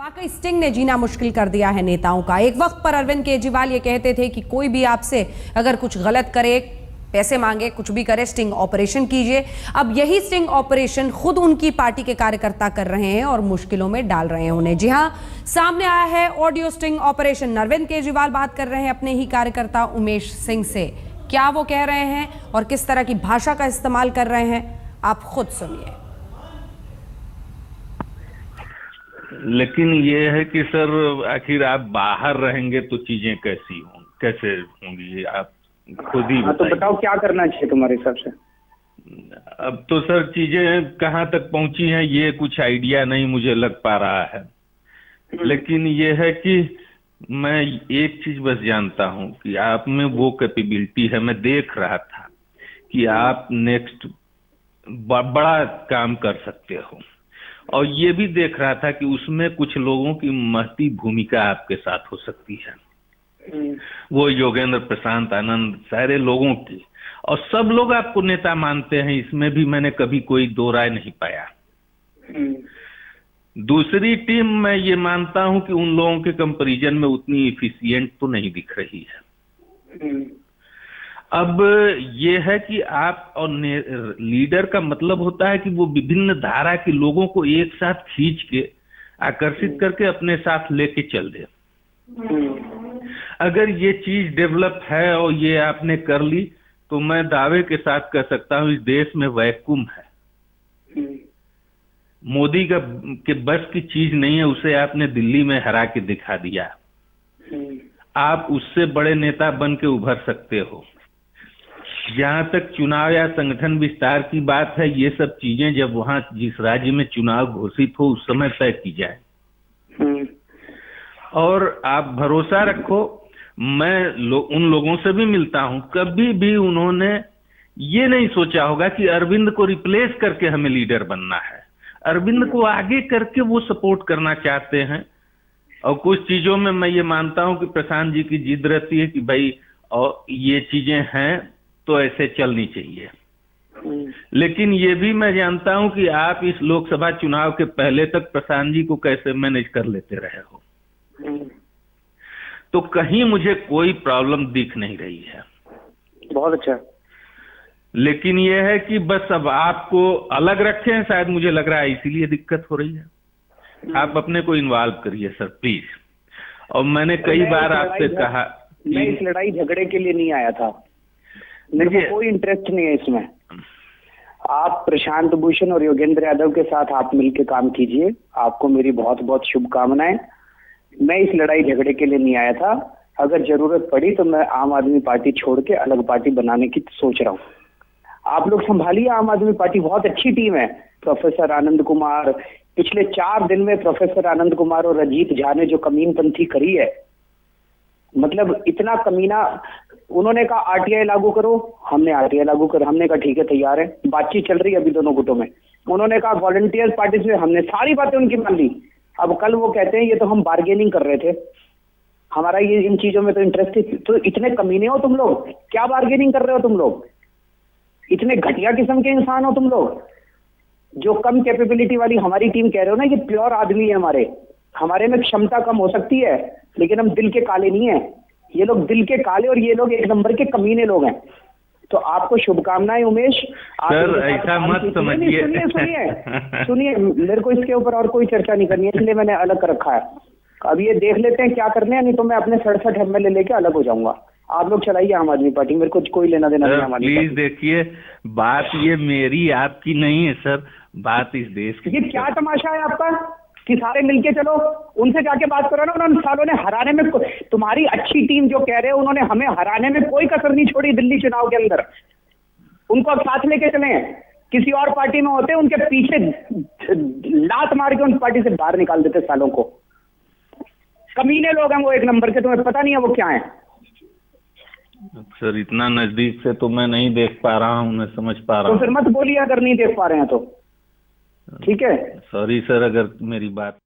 वाकई स्टिंग ने जीना मुश्किल कर दिया है नेताओं का। एक वक्त पर अरविंद केजरीवाल ये कहते थे कि कोई भी आपसे अगर कुछ गलत करे, पैसे मांगे, कुछ भी करे, स्टिंग ऑपरेशन कीजिए। अब यही स्टिंग ऑपरेशन खुद उनकी पार्टी के कार्यकर्ता कर रहे हैं और मुश्किलों में डाल रहे हैं उन्हें। जी हां, सामने आया है audio sting operation. Arvind Kejriwal बात कर रहे हैं अपने ही कार्यकर्ता उमेश सिंह से। क्या वो कह रहे हैं और किस तरह की भाषा का इस्तेमाल कर रहे हैं, आप खुद सुनिए। लेकिन ये है कि सर, आखिर आप बाहर रहेंगे तो चीजें कैसे होंगी, आप खुद ही तो बताओ क्या करना चाहिए तुम्हारे हिसाब से। अब तो सर चीजें कहाँ तक पहुंची हैं ये कुछ आइडिया नहीं मुझे लग पा रहा है। लेकिन ये है कि मैं एक चीज बस जानता हूं कि आप में वो कैपेबिलिटी है। मैं देख रहा था कि आप नेक्स्ट बड़ा काम कर सकते हो, और ये भी देख रहा था कि उसमें कुछ लोगों की महती भूमिका आपके साथ हो सकती है। वो योगेंद्र, प्रशांत, आनंद, सारे लोगों की, और सब लोग आपको नेता मानते हैं, इसमें भी मैंने कभी कोई दो राय नहीं पाया। दूसरी टीम, मैं ये मानता हूं कि उन लोगों के कंपैरिजन में उतनी इफिशिएंट तो नहीं दिख रही है। अब ये है कि आप और लीडर का मतलब होता है कि वो विभिन्न धारा के लोगों को एक साथ खींच के आकर्षित करके अपने साथ लेके चल दे। अगर ये चीज डेवलप है और ये आपने कर ली तो मैं दावे के साथ कह सकता हूं इस देश में वैक्यूम है। मोदी के बस की चीज नहीं है, उसे आपने दिल्ली में हरा के दिखा दिया। आप उससे बड़े नेता बन के उभर सकते हो। जहां तक चुनाव या संगठन विस्तार की बात है, ये सब चीजें जब वहां जिस राज्य में चुनाव घोषित हो उस समय तय की जाए। और आप भरोसा रखो, मैं उन लोगों से भी मिलता हूं, कभी भी उन्होंने ये नहीं सोचा होगा कि अरविंद को रिप्लेस करके हमें लीडर बनना है। अरविंद को आगे करके वो सपोर्ट करना चाहते हैं। और कुछ चीजों में मैं ये मानता हूं कि प्रशांत जी की जिद रहती है कि भाई और ये चीजें हैं तो ऐसे चलनी चाहिए। लेकिन ये भी मैं जानता हूं कि आप इस लोकसभा चुनाव के पहले तक प्रशांत जी को कैसे मैनेज कर लेते रहे हो, तो कहीं मुझे कोई प्रॉब्लम दिख नहीं रही है। बहुत अच्छा। लेकिन यह है कि बस अब आपको अलग रखे हैं, शायद मुझे लग रहा है इसीलिए दिक्कत हो रही है। आप अपने को इन्वॉल्व करिए सर, प्लीज। और मैंने कई बार आपसे कहा, मैं इस लड़ाई झगड़े के लिए नहीं आया था, मुझे कोई इंटरेस्ट नहीं है इसमें। आप प्रशांत भूषण और योगेंद्र यादव के साथ आप मिलकर काम कीजिए, आपको मेरी बहुत बहुत शुभकामनाएं। मैं इस लड़ाई झगड़े के लिए नहीं आया था। अगर जरूरत पड़ी तो मैं आम आदमी पार्टी छोड़ के अलग पार्टी बनाने की सोच रहा हूँ। आप लोग संभालिए आम आदमी पार्टी, बहुत अच्छी टीम है। प्रोफेसर आनंद कुमार, पिछले 4 दिन में प्रोफेसर आनंद कुमार और अजीत झा ने जो कमीनपंथी करी है, मतलब इतना कमीना। उन्होंने कहा आरटीआई लागू करो, हमने आरटीआई लागू कर, हमने कहा ठीक है तैयार है, बातचीत चल रही है अभी दोनों गुटों में। उन्होंने कहा वॉलंटियर पार्टिसिपेट, हमने सारी बातें उनकी मान ली। अब कल वो कहते हैं ये तो हम बार्गेनिंग कर रहे थे, हमारा ये इन चीजों में तो इंटरेस्ट है। तो इतने कमीने हो तुम लोग, क्या बार्गेनिंग कर रहे हो तुम लोग? इतने घटिया किस्म के इंसान हो तुम लोग। जो कम कैपेबिलिटी वाली हमारी टीम कह रहे हो ना, ये प्योर आदमी है। हमारे में क्षमता कम हो सकती है लेकिन हम दिल के काले नहीं है। ये लोग दिल के काले और ये लोग एक नंबर के कमीने लोग हैं। तो आपको शुभकामनाएं उमेश। सर ऐसा मत समझिए। सुनिए, मेरे को इसके ऊपर और कोई चर्चा नहीं करनी है, इसलिए मैंने अलग कर रखा है। अब ये देख लेते हैं क्या करने हैं, नहीं तो मैं अपने 67 MLA लेके अलग हो जाऊंगा। आप लोग चलाइए आम आदमी पार्टी, मेरे को कोई लेना देना नहीं। प्लीज देखिए, बात ये मेरी आपकी नहीं है सर, बात इस देश की। ये क्या तमाशा है आपका कि सारे मिलके चलो? उनसे जाके बात करो ना। उन सालों ने हराने में, तुम्हारी अच्छी टीम जो कह रहे हो, उन्होंने हमें हराने में कोई कसर नहीं छोड़ी दिल्ली चुनाव के अंदर। उनको अब साथ लेके चले। किसी और पार्टी में होते उनके पीछे लात मार के उन पार्टी से बाहर निकाल देते सालों को। कमीने लोग हैं वो एक नंबर के, तुम्हें पता नहीं है वो क्या है। सर इतना नजदीक से तो मैं नहीं देख पा रहा हूँ, मैं समझ पा रहा हूँ। तो फिर मत बोलिए अगर नहीं देख पा रहे हैं तो। ठीक है, सॉरी सर अगर मेरी बात